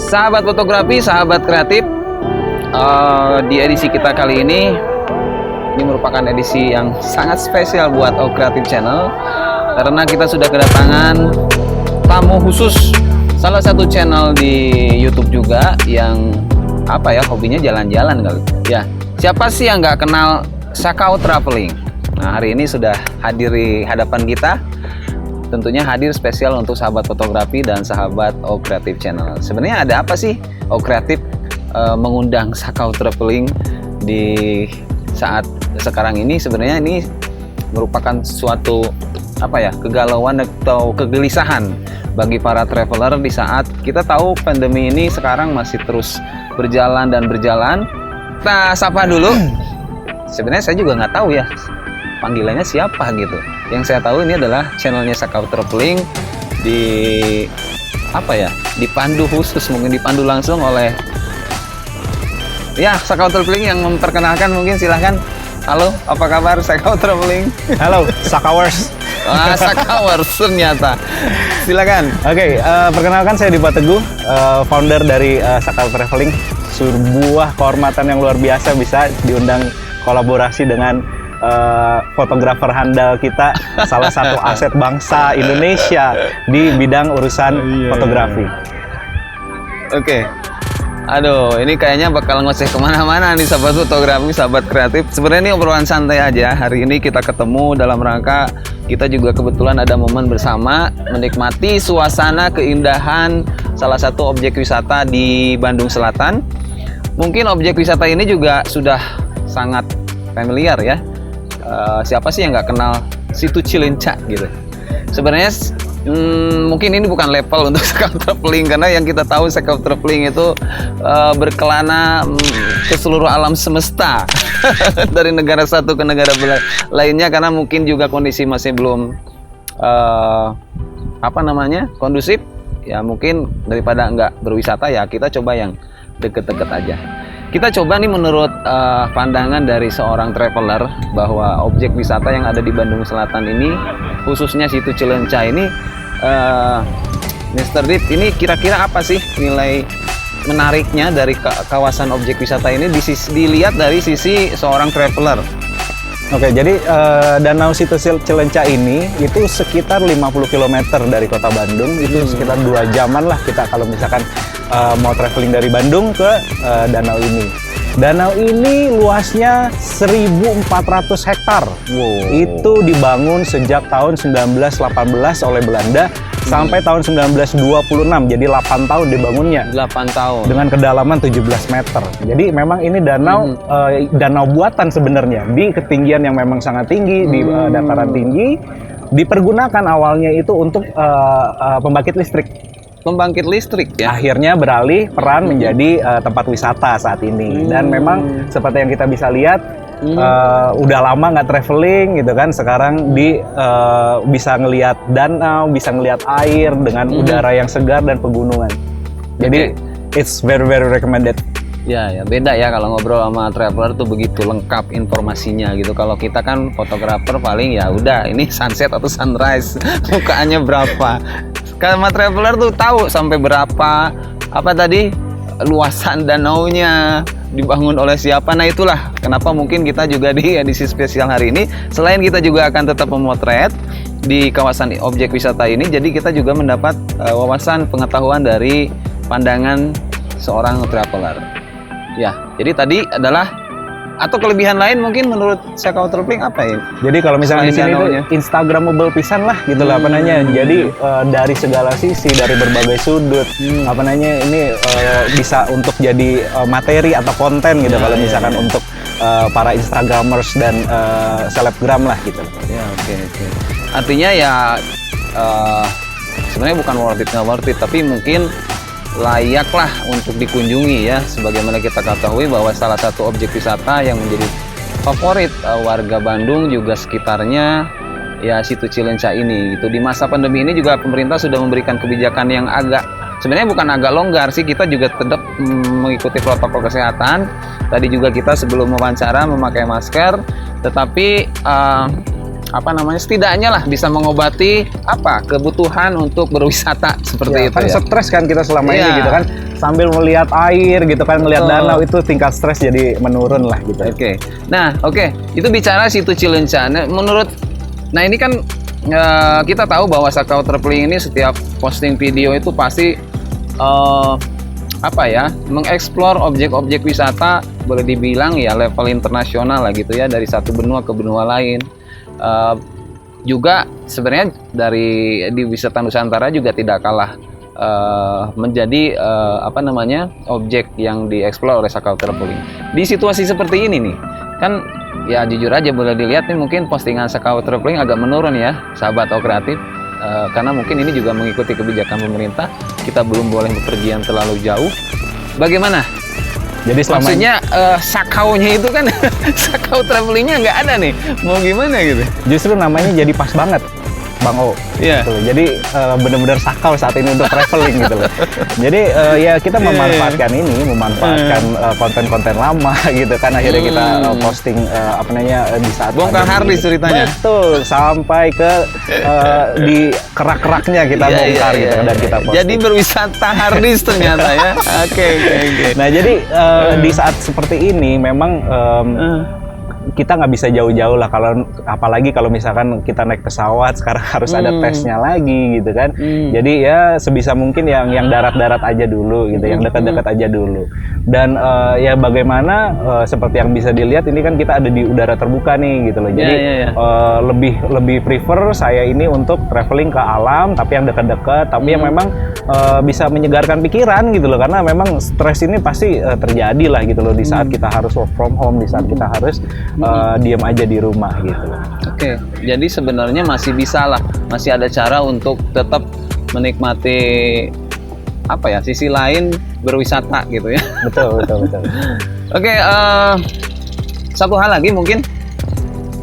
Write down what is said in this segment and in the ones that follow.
Sahabat fotografi, sahabat kreatif, di edisi kita kali ini merupakan edisi yang sangat spesial buat O Creative Channel karena kita sudah kedatangan tamu khusus salah satu channel di YouTube juga yang hobinya jalan-jalan kali. Ya, siapa sih yang nggak kenal Sakau Traveling? Nah, hari ini sudah hadir di hadapan kita. Tentunya hadir spesial untuk sahabat fotografi dan sahabat O Creative Channel. Sebenarnya ada apa sih O Creative mengundang Sakau Traveling di saat sekarang ini? Sebenarnya ini merupakan suatu kegalauan atau kegelisahan bagi para traveler di saat kita tahu pandemi ini sekarang masih terus berjalan dan berjalan. Nah, sapa dulu. Sebenarnya saya juga nggak tahu ya panggilannya siapa gitu. Yang saya tahu ini adalah channelnya Sakau Traveling dipandu khusus, mungkin dipandu langsung oleh Sakau Traveling yang memperkenalkan. Mungkin silahkan. Halo, apa kabar Sakau Traveling? Halo, Sakauers. Sakauers ternyata. Silakan. Oke, perkenalkan saya Dipa Teguh, founder dari Sakau Traveling. Sebuah kehormatan yang luar biasa bisa diundang kolaborasi dengan fotografer handal kita, salah satu aset bangsa Indonesia di bidang urusan fotografi. Oke. Aduh, ini kayaknya bakal ngoceh kemana-mana nih sahabat fotografi, sahabat kreatif. Sebenarnya ini obrolan santai aja. Hari ini kita ketemu dalam rangka kita juga kebetulan ada momen bersama menikmati suasana keindahan salah satu objek wisata di Bandung Selatan. Mungkin objek wisata ini juga sudah sangat familiar ya. Siapa sih yang nggak kenal situ Cileunca gitu. Sebenarnya mungkin ini bukan level untuk Sakau Traveling karena yang kita tahu Sakau Traveling itu berkelana ke seluruh alam semesta dari negara satu ke negara lainnya karena mungkin juga kondisi masih belum kondusif ya. Mungkin daripada nggak berwisata ya kita coba yang deket-deket aja. Kita coba nih menurut pandangan dari seorang traveler bahwa objek wisata yang ada di Bandung Selatan ini, khususnya situ Cileunca ini, Mr. Dit, ini kira-kira apa sih nilai menariknya dari kawasan objek wisata ini dilihat dari sisi seorang traveler? Oke, jadi Danau Situ Cileunca ini itu sekitar 50 km dari kota Bandung, itu sekitar 2 jaman lah kita kalau misalkan mau traveling dari Bandung ke danau ini. Danau ini luasnya 1.400 hektar. Wow. Itu dibangun sejak tahun 1918 oleh Belanda sampai tahun 1926. Jadi 8 tahun dibangunnya. 8 tahun. Dengan kedalaman 17 meter. Jadi memang ini danau danau buatan sebenarnya di ketinggian yang memang sangat tinggi, di dataran tinggi. Dipergunakan awalnya itu untuk pembangkit listrik. Pembangkit listrik ya. Akhirnya beralih peran menjadi tempat wisata saat ini. Dan memang seperti yang kita bisa lihat udah lama nggak traveling gitu kan. Sekarang bisa ngelihat danau, bisa ngelihat air dengan udara yang segar dan pegunungan. Jadi it's very very recommended. Ya, beda ya kalau ngobrol sama traveler tuh begitu lengkap informasinya gitu. Kalau kita kan fotografer paling ya udah ini sunset atau sunrise, bukaannya berapa. Kalau traveler tuh tahu sampai berapa luasan danaunya, dibangun oleh siapa. Nah, itulah kenapa mungkin kita juga di edisi spesial hari ini selain kita juga akan tetap memotret di kawasan objek wisata ini, jadi kita juga mendapat wawasan pengetahuan dari pandangan seorang traveler. Ya, jadi tadi adalah atau kelebihan lain mungkin menurut Sakau Traveling apa ya? Jadi kalau misalnya di sini itu Instagramable pisan lah gitu lah Jadi dari segala sisi, dari berbagai sudut ini bisa untuk jadi materi atau konten gitu kalau misalkan untuk para Instagramers dan selebgram lah gitu. Ya, oke. Artinya ya sebenarnya bukan worth it tapi mungkin layaklah untuk dikunjungi ya, sebagaimana kita ketahui bahwa salah satu objek wisata yang menjadi favorit warga Bandung juga sekitarnya ya situ Cileunca ini gitu. Di masa pandemi ini juga pemerintah sudah memberikan kebijakan yang sebenarnya bukan agak longgar sih, kita juga tetap mengikuti protokol kesehatan. Tadi juga kita sebelum wawancara memakai masker, tetapi setidaknya lah bisa mengobati kebutuhan untuk berwisata seperti itu kan ya. Stres kan kita selama ini gitu kan. sambil melihat air gitu kan, melihat danau, itu tingkat stres jadi menurun lah gitu. Oke. Nah, itu bicara situ Cileunca. Nah ini kan kita tahu bahwa Sakau Traveling ini setiap posting video itu pasti mengeksplor objek-objek wisata, boleh dibilang ya level internasional lah gitu ya, dari satu benua ke benua lain. Juga sebenarnya di wisata Nusantara juga tidak kalah menjadi objek yang dieksplor oleh Sakau Traveling. Di situasi seperti ini nih, kan ya jujur aja boleh dilihat nih, mungkin postingan Sakau Traveling agak menurun ya, sahabat Kreatif. Karena mungkin ini juga mengikuti kebijakan pemerintah, kita belum boleh bepergian terlalu jauh. Bagaimana? Jadi maksudnya Sakaunya itu kan Sakau Travelingnya nggak ada nih, mau gimana gitu? Justru namanya jadi pas banget, Bang O. Iya. Gitu. Jadi benar-benar Sakau saat ini untuk traveling gitu loh. Jadi ya kita memanfaatkan konten-konten lama gitu kan, akhirnya kita posting di saat bongkar harddisk ceritanya. Betul, sampai ke di kerak-keraknya kita bongkar gitu dan kita posting. Jadi berwisata harddisk ternyata ya. Oke. Nah, jadi di saat seperti ini memang kita nggak bisa jauh-jauh lah, apalagi kalau misalkan kita naik pesawat sekarang harus ada tesnya lagi gitu kan. Jadi ya sebisa mungkin yang darat-darat aja dulu gitu, yang dekat-dekat aja dulu. Dan ya bagaimana seperti yang bisa dilihat ini kan kita ada di udara terbuka nih gitu loh. Jadi lebih prefer saya ini untuk traveling ke alam, tapi yang dekat-dekat, tapi yang memang bisa menyegarkan pikiran gitu loh, karena memang stres ini pasti terjadi lah gitu loh di saat kita harus work from home, di saat kita harus diam aja di rumah gitu. Oke, jadi sebenarnya masih bisa lah, masih ada cara untuk tetap menikmati sisi lain berwisata gitu ya. Betul. Oke, satu hal lagi mungkin,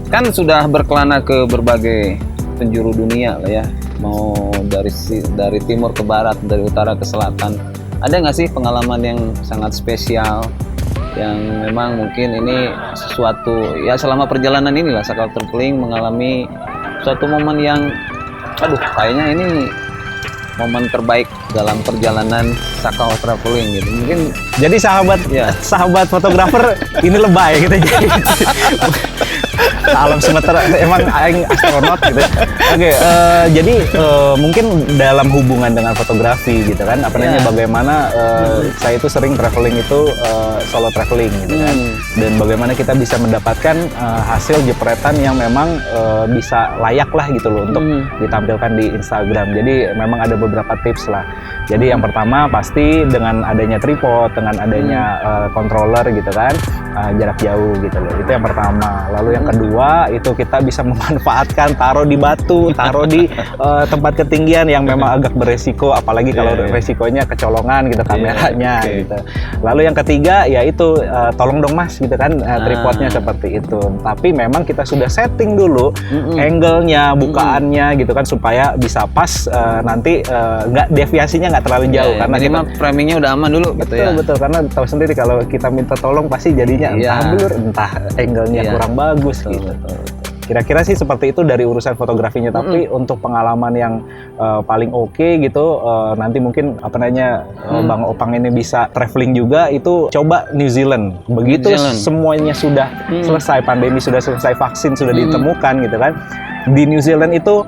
kan sudah berkelana ke berbagai penjuru dunia lah ya, mau dari timur ke barat, dari utara ke selatan. Ada nggak sih pengalaman yang sangat spesial yang memang mungkin ini sesuatu ya selama perjalanan inilah Sakau Traveling mengalami suatu momen yang kayaknya ini momen terbaik dalam perjalanan Sakau Traveling gitu. Mungkin jadi sahabat fotografer ini lebay gitu. Alam semesta emang aing astronot gitu. Oke, jadi mungkin dalam hubungan dengan fotografi gitu kan, bagaimana saya itu sering traveling itu solo traveling gitu kan, dan bagaimana kita bisa mendapatkan hasil jepretan yang memang bisa layak lah gitu loh untuk ditampilkan di Instagram. Jadi memang ada beberapa tips lah. Jadi yang pertama pasti dengan adanya tripod, dengan adanya controller gitu kan, jarak jauh gitu loh. Itu yang pertama. Lalu yang kedua itu kita bisa memanfaatkan taruh di batu, taruh di tempat ketinggian yang memang agak beresiko, apalagi kalau resikonya kecolongan gitu kameranya gitu. Lalu yang ketiga yaitu tolong dong Mas gitu kan, tripodnya seperti itu. Tapi memang kita sudah setting dulu angle-nya, bukaannya gitu kan, supaya bisa pas, nanti nggak deviasinya nggak terlalu jauh, karena kita framingnya udah aman dulu. Betul, karena tahu sendiri kalau kita minta tolong pasti jadinya entah blur, entah angle-nya kurang bagus gitu. Kira-kira sih seperti itu dari urusan fotografinya. Tapi untuk pengalaman yang paling oke gitu, nanti mungkin Bang Opang ini bisa traveling juga, itu coba New Zealand. Begitu semuanya sudah selesai, pandemi sudah selesai, vaksin sudah ditemukan gitu kan, di New Zealand itu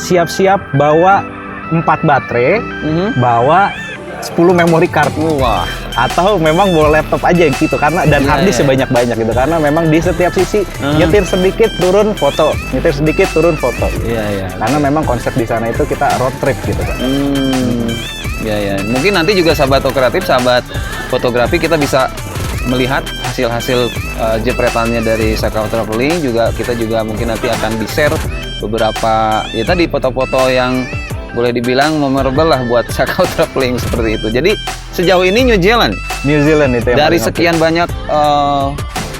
siap-siap bawa 4 baterai, bawa 10 memory card. Wah. Atau memang bawa laptop aja gitu, karena dan harddisk sebanyak-banyak gitu, karena memang di setiap sisi nyetir sedikit turun foto, nyetir sedikit turun foto. Karena memang konsep di sana itu kita road trip gitu kan. Mungkin nanti juga sahabat kreatif, sahabat fotografi, kita bisa melihat hasil-hasil jepretannya dari Sakau Traveling. Kita juga mungkin nanti akan di-share beberapa foto-foto yang boleh dibilang memorable lah buat Sakau Traveling seperti itu. Jadi sejauh ini New Zealand itu yang dari sekian banyak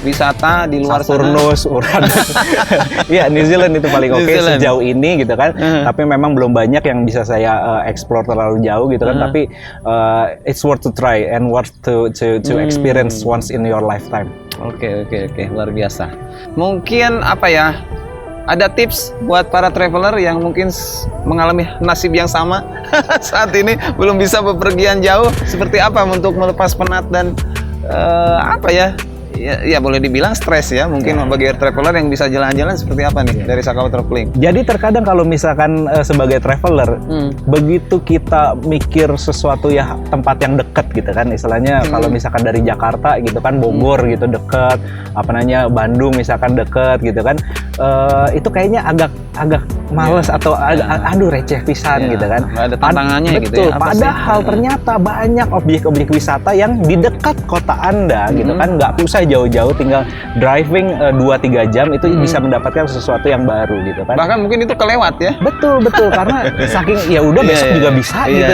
wisata di luar Saturnus, Uranus. Iya, New Zealand itu paling oke sejauh ini gitu kan. Tapi memang belum banyak yang bisa saya explore terlalu jauh gitu kan. Tapi it's worth to try and worth to experience once in your lifetime. Oke, luar biasa. Mungkin ada tips buat para traveler yang mungkin mengalami nasib yang sama saat ini belum bisa bepergian jauh, seperti apa untuk melepas penat dan apa ya? Ya boleh dibilang stres ya, mungkin bagi traveler yang bisa jalan-jalan seperti apa nih dari Sakau Traveling? Jadi terkadang kalau misalkan sebagai traveler, begitu kita mikir sesuatu ya tempat yang dekat gitu kan, istilahnya kalau misalkan dari Jakarta gitu kan, Bogor gitu deket, Bandung misalkan deket gitu kan, itu kayaknya agak males atau aduh receh pisan gitu kan. Nggak ada tantangannya gitu betul, ya. padahal ternyata banyak objek-objek wisata yang di dekat kota Anda gitu kan, nggak usah jauh-jauh, tinggal driving 2-3 jam itu bisa mendapatkan sesuatu yang baru gitu kan. Bahkan mungkin itu kelewat ya. Betul karena saking ya udah besok juga bisa gitu.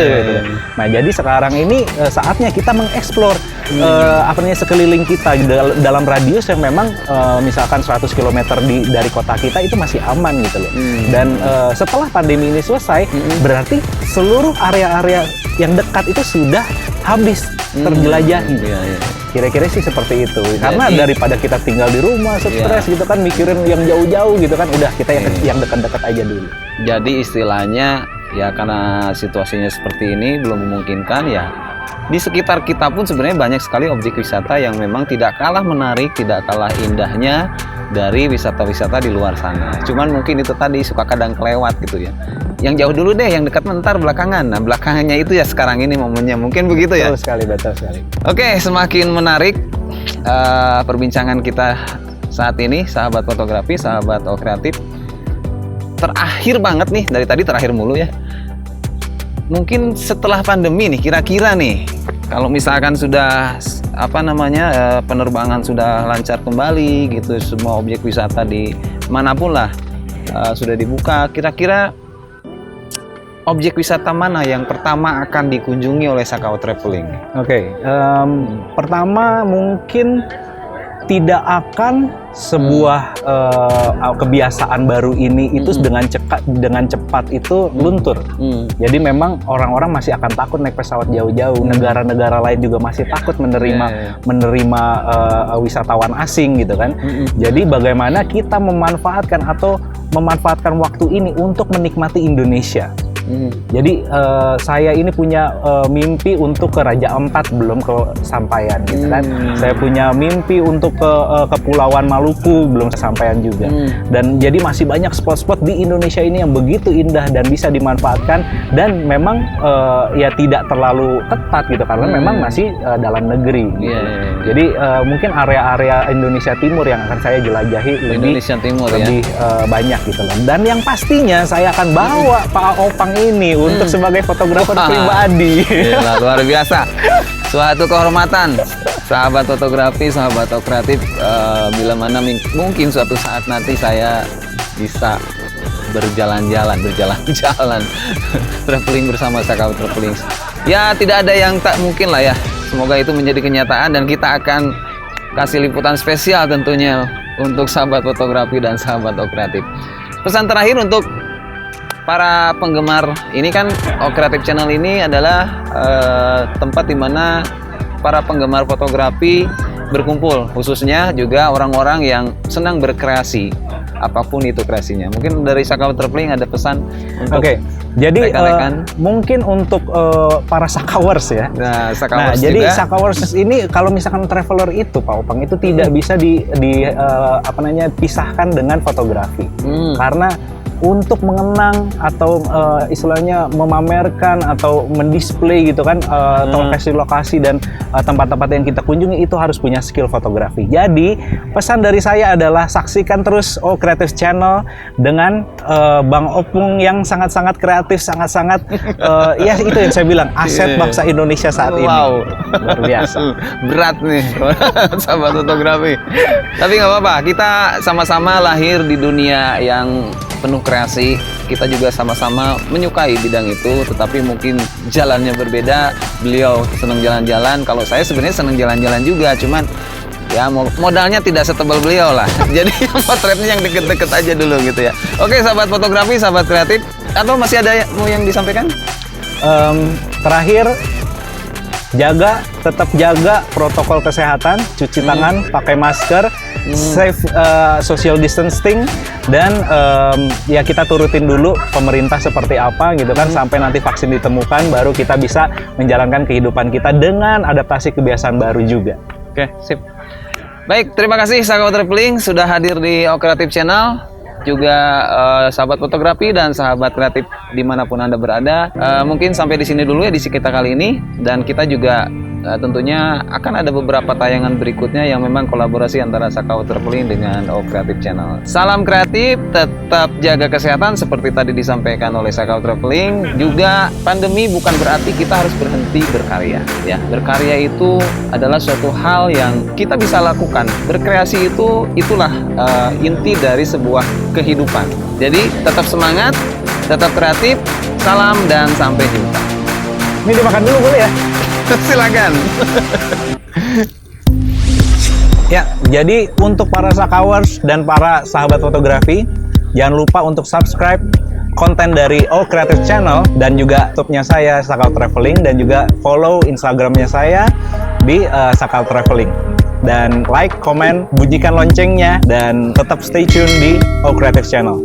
Nah, jadi sekarang ini saatnya kita mengeksplor sekeliling kita dalam radius yang memang misalkan 100 km dari kota kita itu masih aman gitu loh. Dan setelah pandemi ini selesai, berarti seluruh area-area yang dekat itu sudah habis terjelajahi. Kira-kira sih seperti itu. Karena daripada kita tinggal di rumah stres gitu kan, mikirin yang jauh-jauh gitu kan, udah kita yang dekat-dekat aja dulu. Jadi istilahnya ya karena situasinya seperti ini belum memungkinkan ya. Di sekitar kita pun sebenarnya banyak sekali objek wisata yang memang tidak kalah menarik, tidak kalah indahnya dari wisata-wisata di luar sana. Cuman mungkin itu tadi suka kadang kelewat gitu ya. Yang jauh dulu deh, yang dekat mentar belakangan. Nah, belakangannya itu ya sekarang ini momennya. Mungkin begitu ya? Betul sekali. Oke, semakin menarik perbincangan kita saat ini, sahabat fotografi, sahabat kreatif. Terakhir banget nih, dari tadi terakhir mulu ya. Mungkin setelah pandemi nih, kira-kira nih, kalau misalkan sudah penerbangan sudah lancar kembali gitu, semua objek wisata di manapun lah sudah dibuka, kira-kira objek wisata mana yang pertama akan dikunjungi oleh Sakau Traveling? Pertama mungkin tidak akan sebuah kebiasaan baru ini itu dengan cepat itu luntur. Jadi memang orang-orang masih akan takut naik pesawat jauh-jauh. Negara-negara lain juga masih takut menerima wisatawan asing gitu kan. Jadi bagaimana kita memanfaatkan waktu ini untuk menikmati Indonesia. Jadi saya ini punya mimpi untuk ke Raja Ampat, belum kesampaian gitu kan. Saya punya mimpi untuk ke Kepulauan Maluku, belum kesampaian juga. Dan jadi masih banyak spot-spot di Indonesia ini yang begitu indah dan bisa dimanfaatkan, dan memang ya tidak terlalu ketat gitu karena memang masih dalam negeri gitu. Jadi mungkin area-area Indonesia Timur yang akan saya jelajahi lebih banyak gitu loh. Dan yang pastinya saya akan bawa Pak Opang ini untuk sebagai fotografer pribadi. Luar biasa. Suatu kehormatan, sahabat fotografi, sahabat kreatif. Bila mana mungkin suatu saat nanti saya bisa berjalan-jalan traveling bersama Sakau Traveling. Ya tidak ada yang tak mungkin lah ya. Semoga itu menjadi kenyataan dan kita akan kasih liputan spesial tentunya untuk sahabat fotografi dan sahabat kreatif. Pesan terakhir untuk para penggemar ini kan, Kreatif Channel ini adalah tempat di mana para penggemar fotografi berkumpul, khususnya juga orang-orang yang senang berkreasi, apapun itu kreasinya. Mungkin dari Sakau Traveling ada pesan untuk jadi mungkin untuk para Sakauers ya. Jadi Sakauers ini kalau misalkan traveler itu Pak Opang itu tidak bisa pisahkan dengan fotografi. Karena untuk mengenang atau istilahnya memamerkan atau mendisplay gitu kan lokasi-lokasi dan tempat-tempat yang kita kunjungi itu harus punya skill fotografi. Jadi pesan dari saya adalah saksikan terus Kreatif Channel dengan Bang Opung yang sangat-sangat kreatif, sangat-sangat ya itu yang saya bilang aset bangsa Indonesia saat ini. Luar biasa. Berat nih sahabat fotografi. Tapi nggak apa-apa, kita sama-sama lahir di dunia yang penuh kreasi, kita juga sama-sama menyukai bidang itu, tetapi mungkin jalannya berbeda. Beliau senang jalan-jalan, kalau saya sebenarnya senang jalan-jalan juga, cuman ya modalnya tidak setebal beliau lah. Jadi potretnya yang deket-deket aja dulu gitu ya. Oke, sahabat fotografi, sahabat kreatif, atau masih ada yang disampaikan? Terakhir, tetap jaga protokol kesehatan, cuci tangan, pakai masker, safe social distancing, dan ya kita turutin dulu pemerintah seperti apa gitu kan, sampai nanti vaksin ditemukan baru kita bisa menjalankan kehidupan kita dengan adaptasi kebiasaan baru juga. Oke, sip. Baik, terima kasih sahabat traveling sudah hadir di Kreatif Channel, juga sahabat fotografi dan sahabat kreatif dimanapun Anda berada. Mungkin sampai di sini dulu edisi kita kali ini, dan kita juga tentunya akan ada beberapa tayangan berikutnya yang memang kolaborasi antara Sakau Traveling dengan Kreatif Channel. Salam kreatif, tetap jaga kesehatan seperti tadi disampaikan oleh Sakau Traveling. Juga pandemi bukan berarti kita harus berhenti berkarya. Ya, berkarya itu adalah suatu hal yang kita bisa lakukan. Berkreasi itulah inti dari sebuah kehidupan. Jadi tetap semangat, tetap kreatif. Salam dan sampai jumpa. Ini dimakan dulu boleh ya? Silakan. Ya, jadi untuk para Sakauers dan para sahabat fotografi, jangan lupa untuk subscribe konten dari Kreatif Channel dan juga YouTube-nya saya Sakau Traveling, dan juga follow Instagram-nya saya di Sakau Traveling. Dan like, komen, bunyikan loncengnya, dan tetap stay tune di Kreatif Channel.